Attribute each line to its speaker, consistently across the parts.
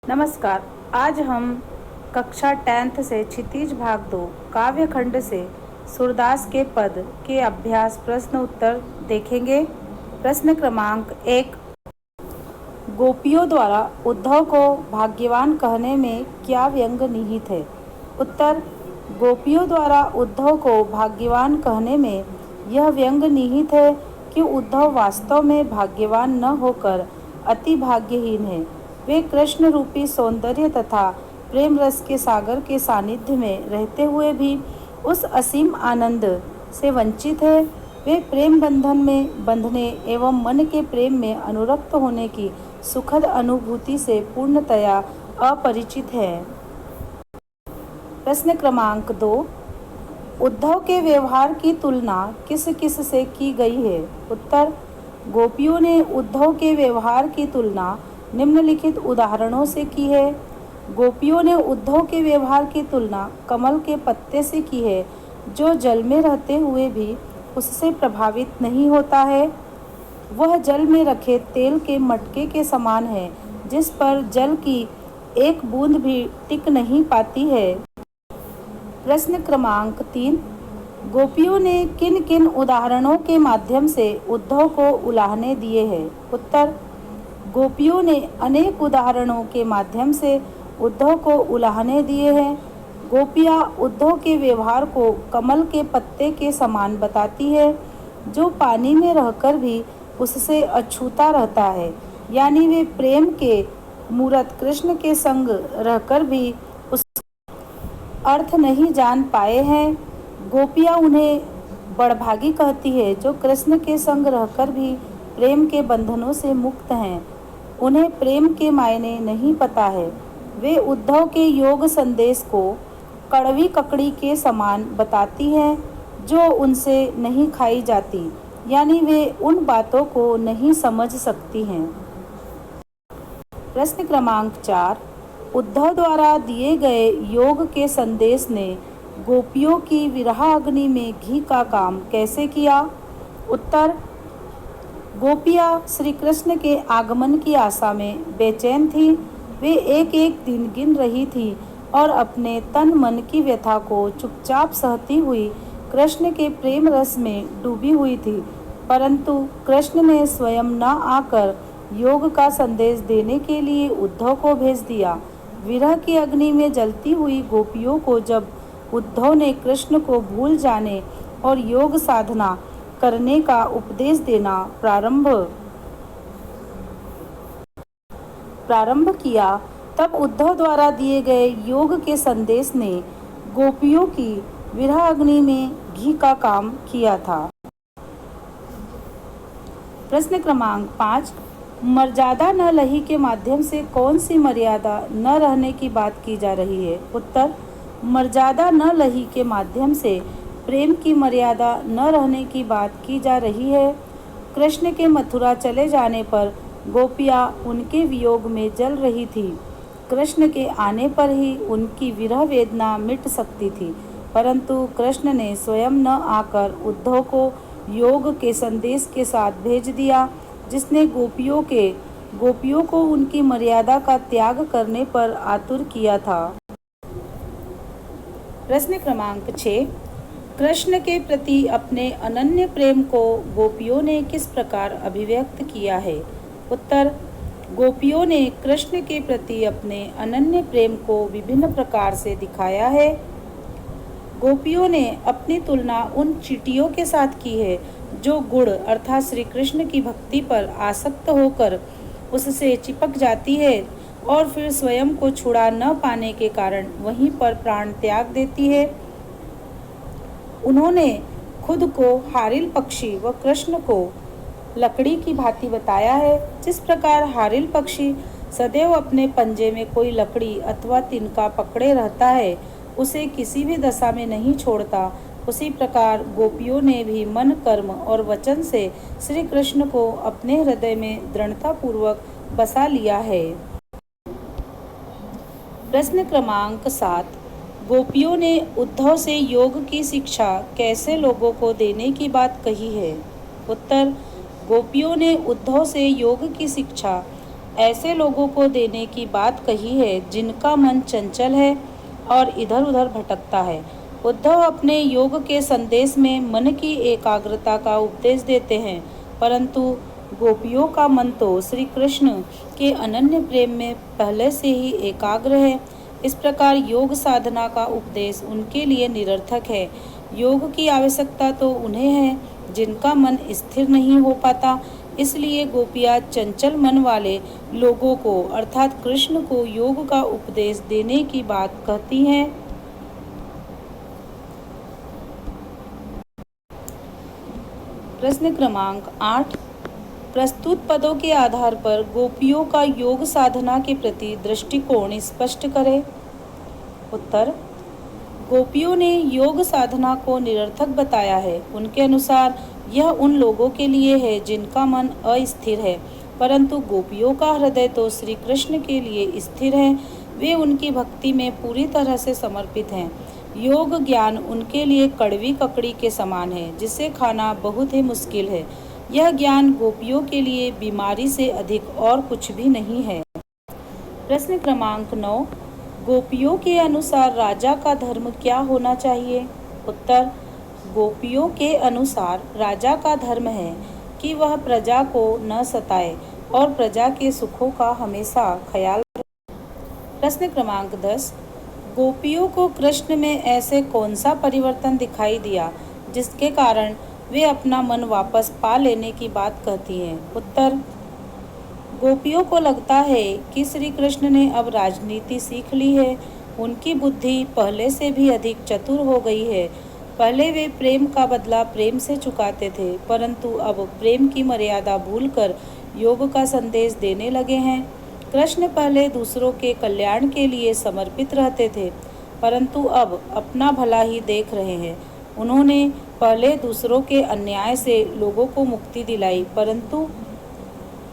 Speaker 1: नमस्कार। आज हम कक्षा 10th से क्षितिज भाग 2 काव्य खंड से सूरदास के पद के अभ्यास प्रश्न उत्तर देखेंगे। प्रश्न क्रमांक 1, गोपियों द्वारा उद्धव को भाग्यवान कहने में क्या व्यंग निहित है? उत्तर, गोपियों द्वारा उद्धव को भाग्यवान कहने में यह व्यंग निहित है कि उद्धव वास्तव में भाग्यवान न होकर अति भाग्यहीन है। वे कृष्ण रूपी सौंदर्य तथा प्रेम रस के सागर के सानिध्य में रहते हुए भी उस असीम आनंद से वंचित है। वे प्रेम बंधन में बंधने एवं मन के प्रेम में अनुरक्त होने की सुखद अनुभूति से पूर्णतया अपरिचित है। प्रश्न क्रमांक 2, उद्धव के व्यवहार की तुलना किस किस से की गई है? उत्तर, गोपियों ने उद्धव के व्यवहार की तुलना निम्नलिखित उदाहरणों से की है। गोपियों ने उद्धव के व्यवहार की तुलना कमल के पत्ते से की है, जो जल में रहते हुए भी उससे प्रभावित नहीं होता है। वह जल में रखे तेल के मटके के समान है, जिस पर जल की एक बूंद भी टिक नहीं पाती है। प्रश्न क्रमांक 3, गोपियों ने किन किन उदाहरणों के माध्यम से उद्धव को उलाहने दिए हैं? उत्तर, गोपियों ने अनेक उदाहरणों के माध्यम से उद्धव को उलाहने दिए हैं। गोपियाँ उद्धव के व्यवहार को कमल के पत्ते के समान बताती है, जो पानी में रहकर भी उससे अछूता रहता है, यानी वे प्रेम के मूरत कृष्ण के संग रहकर भी उस अर्थ नहीं जान पाए हैं। गोपियाँ उन्हें बड़भागी कहती है, जो कृष्ण के संग रहकर भी प्रेम के बंधनों से मुक्त हैं। उन्हें प्रेम के मायने नहीं पता है। वे उद्धव के योग संदेश को कड़वी ककड़ी के समान बताती हैं, जो उनसे नहीं खाई जाती, यानी वे उन बातों को नहीं समझ सकती हैं। प्रश्न क्रमांक 4, उद्धव द्वारा दिए गए योग के संदेश ने गोपियों की विरह अग्नि में घी का काम कैसे किया? उत्तर, गोपियाँ श्री कृष्ण के आगमन की आशा में बेचैन थी। वे एक एक दिन गिन रही थी और अपने तन मन की व्यथा को चुपचाप सहती हुई कृष्ण के प्रेम रस में डूबी हुई थी। परंतु कृष्ण ने स्वयं न आकर योग का संदेश देने के लिए उद्धव को भेज दिया। विरह की अग्नि में जलती हुई गोपियों को जब उद्धव ने कृष्ण को भूल जाने और योग साधना करने का उपदेश देना प्रारंभ किया, तब उद्धव द्वारा दिए गए योग के संदेश ने गोपियों की विरह अग्नि में घी का काम किया था। प्रश्न क्रमांक 5, मर्यादा न लही के माध्यम से कौन सी मर्यादा न रहने की बात की जा रही है? उत्तर, मर्यादा न लही के माध्यम से प्रेम की मर्यादा न रहने की बात की जा रही है। कृष्ण के मथुरा चले जाने पर गोपियाँ उनके वियोग में जल रही थी। कृष्ण के आने पर ही उनकी विरह वेदना मिट सकती थी, परंतु कृष्ण ने स्वयं न आकर उद्धव को योग के संदेश के साथ भेज दिया, जिसने गोपियों को उनकी मर्यादा का त्याग करने पर आतुर किया था। प्रश्न क्रमांक 6, कृष्ण के प्रति अपने अनन्य प्रेम को गोपियों ने किस प्रकार अभिव्यक्त किया है? उत्तर, गोपियों ने कृष्ण के प्रति अपने अनन्य प्रेम को विभिन्न प्रकार से दिखाया है। गोपियों ने अपनी तुलना उन चींटियों के साथ की है, जो गुड़ अर्थात श्री कृष्ण की भक्ति पर आसक्त होकर उससे चिपक जाती है और फिर स्वयं को छुड़ा न पाने के कारण वहीं पर प्राण त्याग देती है। उन्होंने खुद को हारिल पक्षी व कृष्ण को लकड़ी की भांति बताया है। जिस प्रकार हारिल पक्षी सदैव अपने पंजे में कोई लकड़ी अथवा तिनका पकड़े रहता है, उसे किसी भी दशा में नहीं छोड़ता, उसी प्रकार गोपियों ने भी मन, कर्म और वचन से श्री कृष्ण को अपने हृदय में दृढ़तापूर्वक बसा लिया है। प्रश्न क्रमांक 7, गोपियों ने उद्धव से योग की शिक्षा कैसे लोगों को देने की बात कही है? उत्तर, गोपियों ने उद्धव से योग की शिक्षा ऐसे लोगों को देने की बात कही है जिनका मन चंचल है और इधर उधर भटकता है। उद्धव अपने योग के संदेश में मन की एकाग्रता का उपदेश देते हैं, परंतु गोपियों का मन तो श्री कृष्ण के अनन्य प्रेम में पहले से ही एकाग्र है। इस प्रकार योग साधना का उपदेश उनके लिए निरर्थक है। योग की आवश्यकता तो उन्हें है जिनका मन स्थिर नहीं हो पाता। इसलिए गोपियाँ चंचल मन वाले लोगों को अर्थात कृष्ण को योग का उपदेश देने की बात कहती हैं। प्रश्न क्रमांक 8, प्रस्तुत पदों के आधार पर गोपियों का योग साधना के प्रति दृष्टिकोण स्पष्ट करें। उत्तर, गोपियों ने योग साधना को निरर्थक बताया है। उनके अनुसार यह उन लोगों के लिए है जिनका मन अस्थिर है, परंतु गोपियों का हृदय तो श्री कृष्ण के लिए स्थिर है। वे उनकी भक्ति में पूरी तरह से समर्पित हैं। योग ज्ञान उनके लिए कड़वी ककड़ी के समान है, जिसे खाना बहुत ही मुश्किल है। यह ज्ञान गोपियों के लिए बीमारी से अधिक और कुछ भी नहीं है। प्रश्न क्रमांक 9, गोपियों के अनुसार राजा का धर्म क्या होना चाहिए। उत्तर, गोपियों के अनुसार राजा का धर्म है कि वह प्रजा को न सताए और प्रजा के सुखों का हमेशा ख्याल रखे। प्रश्न क्रमांक 10, गोपियों को कृष्ण में ऐसे कौन सा परिवर्तन दिखाई दिया जिसके कारण वे अपना मन वापस पा लेने की बात कहती हैं। उत्तर, गोपियों को लगता है कि श्री कृष्ण ने अब राजनीति सीख ली है। उनकी बुद्धि पहले से भी अधिक चतुर हो गई है। पहले वे प्रेम का बदला प्रेम से चुकाते थे, परंतु अब प्रेम की मर्यादा भूलकर योग का संदेश देने लगे हैं। कृष्ण पहले दूसरों के कल्याण के लिए समर्पित रहते थे, परंतु अब अपना भला ही देख रहे हैं। उन्होंने पहले दूसरों के अन्याय से लोगों को मुक्ति दिलाई, परंतु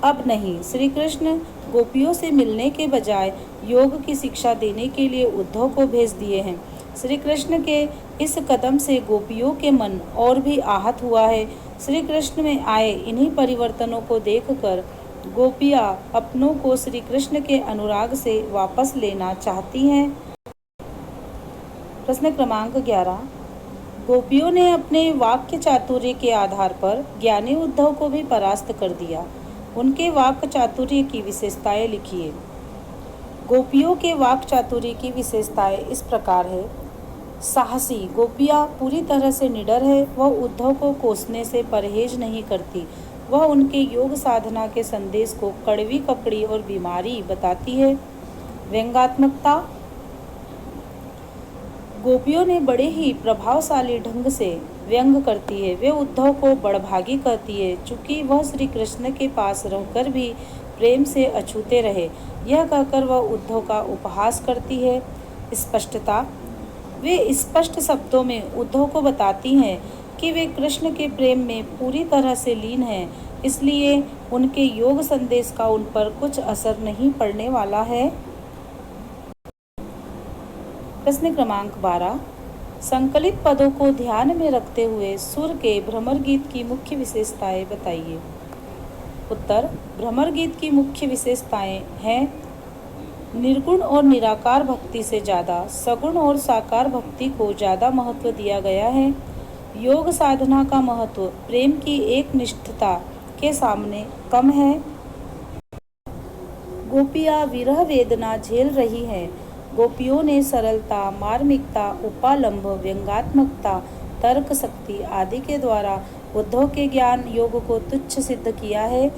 Speaker 1: अब नहीं। श्री कृष्ण गोपियों से मिलने के बजाय योग की शिक्षा देने के लिए उद्धव को भेज दिए हैं। श्री कृष्ण के इस कदम से गोपियों के मन और भी आहत हुआ है। श्री कृष्ण में आए इन्हीं परिवर्तनों को देखकर गोपियाँ अपनों को श्री कृष्ण के अनुराग से वापस लेना चाहती हैं। प्रश्न क्रमांक 11, गोपियों ने अपने वाक्य चातुर्य के आधार पर ज्ञानी उद्धव को भी परास्त कर दिया। उनके वाक्य चातुर्य की विशेषताएं लिखिए। गोपियों के वाक्य चातुर्य की विशेषताएं इस प्रकार है। साहसी, गोपियाँ पूरी तरह से निडर है। वह उद्धव को कोसने से परहेज नहीं करती। वह उनके योग साधना के संदेश को कड़वी ककड़ी और बीमारी बताती है। व्यंग्यात्मकता, गोपियों ने बड़े ही प्रभावशाली ढंग से व्यंग करती है। वे उद्धव को बड़भागी कहती है, चूँकि वह श्री कृष्ण के पास रहकर भी प्रेम से अछूते रहे। यह कहकर वह उद्धव का उपहास करती है। स्पष्टता, वे स्पष्ट शब्दों में उद्धव को बताती हैं कि वे कृष्ण के प्रेम में पूरी तरह से लीन हैं, इसलिए उनके योग संदेश का उन पर कुछ असर नहीं पड़ने वाला है। प्रश्न क्रमांक 12, संकलित पदों को ध्यान में रखते हुए सुर के भ्रमर गीत की मुख्य विशेषताएं बताइए। उत्तर, भ्रमर गीत की मुख्य विशेषताएं हैं। निर्गुण और निराकार भक्ति से ज़्यादा सगुण और साकार भक्ति को ज़्यादा महत्व दिया गया है। योग साधना का महत्व प्रेम की एक निष्ठता के सामने कम है। गोपियाँ विरह वेदना झेल रही हैं। गोपियों ने सरलता, मार्मिकता, उपालंब, व्यंग्यात्मकता, तर्क शक्ति आदि के द्वारा उद्धव के ज्ञान योग को तुच्छ सिद्ध किया है।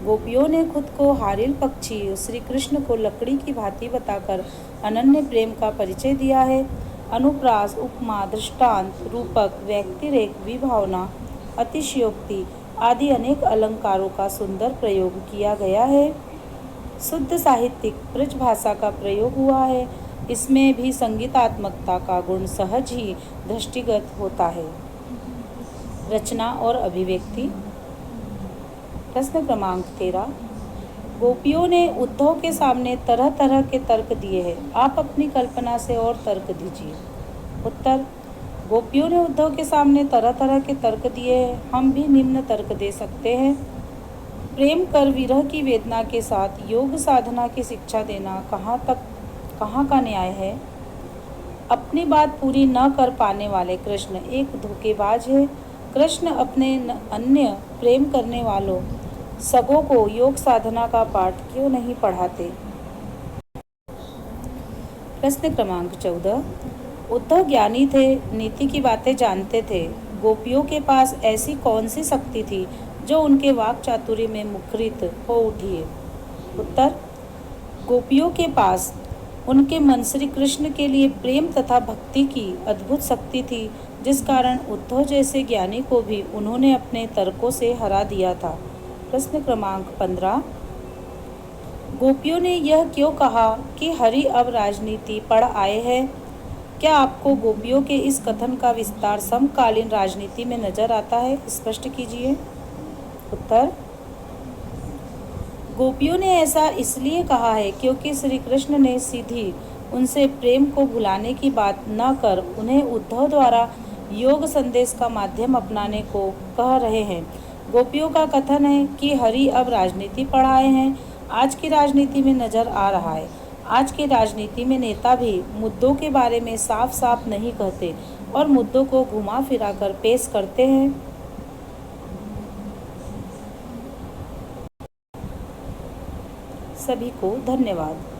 Speaker 1: गोपियों ने खुद को हारिल पक्षी श्री कृष्ण को लकड़ी की भांति बताकर अनन्य प्रेम का परिचय दिया है। अनुप्रास, उपमा, दृष्टांत, रूपक, व्यक्तिरेक, विभावना, अतिशयोक्ति आदि अनेक अलंकारों का सुंदर प्रयोग किया गया है। शुद्ध साहित्यिक ब्रज भाषा का प्रयोग हुआ है। इसमें भी संगीतात्मकता का गुण सहज ही दृष्टिगत होता है। रचना और अभिव्यक्ति। प्रश्न क्रमांक 13, गोपियों ने उद्धव के सामने तरह तरह के तर्क दिए हैं। आप अपनी कल्पना से और तर्क दीजिए। उत्तर, गोपियों ने उद्धव के सामने तरह तरह के तर्क दिए हैं। हम भी निम्न तर्क दे सकते हैं। प्रेम कर विरह की वेदना के साथ योग साधना की शिक्षा देना कहाँ का न्याय है। अपनी बात पूरी न कर पाने वाले कृष्ण एक धोखेबाज है। कृष्ण अपने अन्य प्रेम करने वालों सबों को योग साधना का पाठ क्यों नहीं पढ़ाते। प्रश्न क्रमांक 14। उद्धव ज्ञानी थे, नीति की बातें जानते थे। गोपियों के पास ऐसी कौन सी शक्ति थी जो उनके वाक चातुर्य में मुखरित हो उठी है। उत्तर, गोपियों के पास उनके मन श्री कृष्ण के लिए प्रेम तथा भक्ति की अद्भुत शक्ति थी, जिस कारण उद्धव जैसे ज्ञानी को भी उन्होंने अपने तर्कों से हरा दिया था। प्रश्न क्रमांक 15। गोपियों ने यह क्यों कहा कि हरि अब राजनीति पढ़ आए हैं। क्या आपको गोपियों के इस कथन का विस्तार समकालीन राजनीति में नजर आता है? स्पष्ट कीजिए। उत्तर, गोपियों ने ऐसा इसलिए कहा है क्योंकि श्री कृष्ण ने सीधी उनसे प्रेम को भुलाने की बात न कर उन्हें उद्धव द्वारा योग संदेश का माध्यम अपनाने को कह रहे हैं। गोपियों का कथन है कि हरि अब राजनीति पढ़ाए हैं, आज की राजनीति में नजर आ रहा है। आज की राजनीति में नेता भी मुद्दों के बारे में साफ साफ नहीं कहते और मुद्दों को घुमा फिरा कर पेश करते हैं। सभी को धन्यवाद।